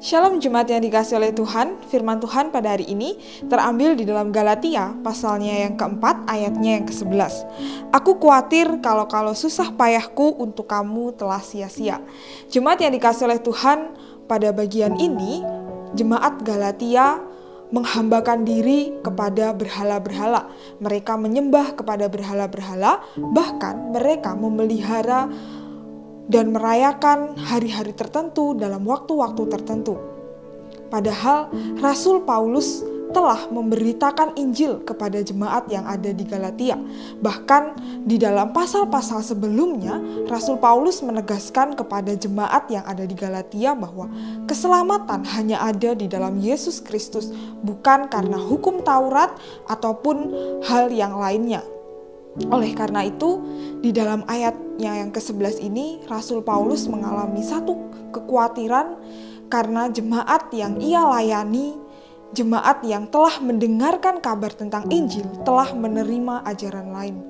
Shalom jemaat yang dikasih oleh Tuhan, firman Tuhan pada hari ini terambil di dalam Galatia pasalnya yang keempat ayatnya yang ke-11. Aku khawatir kalau susah payahku untuk kamu telah sia-sia. Jemaat yang dikasih oleh Tuhan, pada bagian ini jemaat Galatia menghambakan diri kepada berhala-berhala. Mereka menyembah kepada berhala-berhala, bahkan mereka memelihara dan merayakan hari-hari tertentu dalam waktu-waktu tertentu. Padahal Rasul Paulus telah memberitakan Injil kepada jemaat yang ada di Galatia. Bahkan di dalam pasal-pasal sebelumnya, Rasul Paulus menegaskan kepada jemaat yang ada di Galatia bahwa keselamatan hanya ada di dalam Yesus Kristus, bukan karena hukum Taurat ataupun hal yang lainnya. Oleh karena itu, di dalam ayatnya yang ke-11 ini, Rasul Paulus mengalami satu kekhawatiran karena jemaat yang ia layani, jemaat yang telah mendengarkan kabar tentang Injil, telah menerima ajaran lain.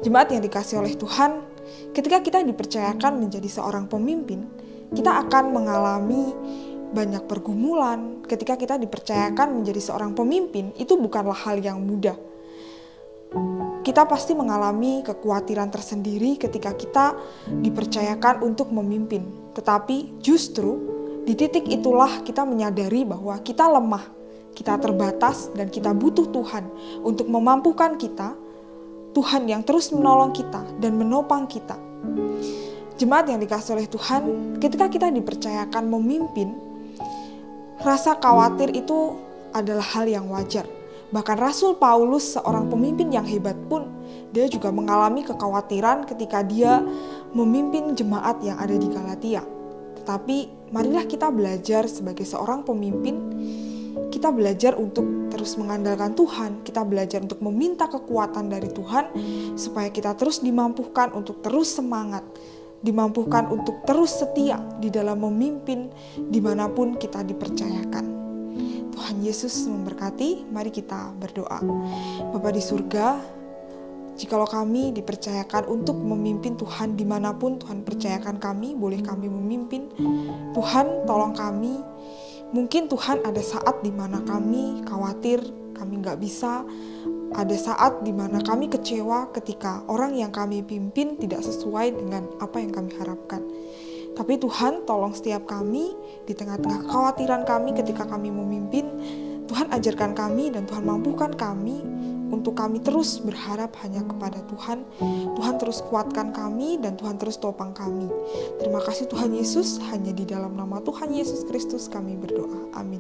Jemaat yang dikasihi oleh Tuhan, ketika kita dipercayakan menjadi seorang pemimpin, kita akan mengalami banyak pergumulan. Ketika kita dipercayakan menjadi seorang pemimpin, itu bukanlah hal yang mudah. Kita pasti mengalami kekhawatiran tersendiri ketika kita dipercayakan untuk memimpin. Tetapi justru di titik itulah kita menyadari bahwa kita lemah, kita terbatas, dan kita butuh Tuhan untuk memampukan kita. Tuhan yang terus menolong kita dan menopang kita. Jemaat yang dikasihi oleh Tuhan, ketika kita dipercayakan memimpin, rasa khawatir itu adalah hal yang wajar. Bahkan Rasul Paulus, seorang pemimpin yang hebat pun, dia juga mengalami kekhawatiran ketika dia memimpin jemaat yang ada di Galatia. Tetapi marilah kita belajar sebagai seorang pemimpin, kita belajar untuk terus mengandalkan Tuhan, kita belajar untuk meminta kekuatan dari Tuhan, supaya kita terus dimampukan untuk terus semangat, dimampukan untuk terus setia di dalam memimpin dimanapun kita dipercayakan. Tuhan Yesus memberkati, mari kita berdoa. Bapa di surga, jikalau kami dipercayakan untuk memimpin Tuhan dimanapun Tuhan percayakan kami, boleh kami memimpin. Tuhan tolong kami, mungkin Tuhan ada saat di mana kami khawatir, kami gak bisa. Ada saat di mana kami kecewa ketika orang yang kami pimpin tidak sesuai dengan apa yang kami harapkan. Tapi Tuhan tolong setiap kami di tengah-tengah kekhawatiran kami ketika kami memimpin, Tuhan ajarkan kami dan Tuhan mampukan kami untuk kami terus berharap hanya kepada Tuhan. Tuhan terus kuatkan kami dan Tuhan terus topang kami. Terima kasih Tuhan Yesus, hanya di dalam nama Tuhan Yesus Kristus kami berdoa. Amin.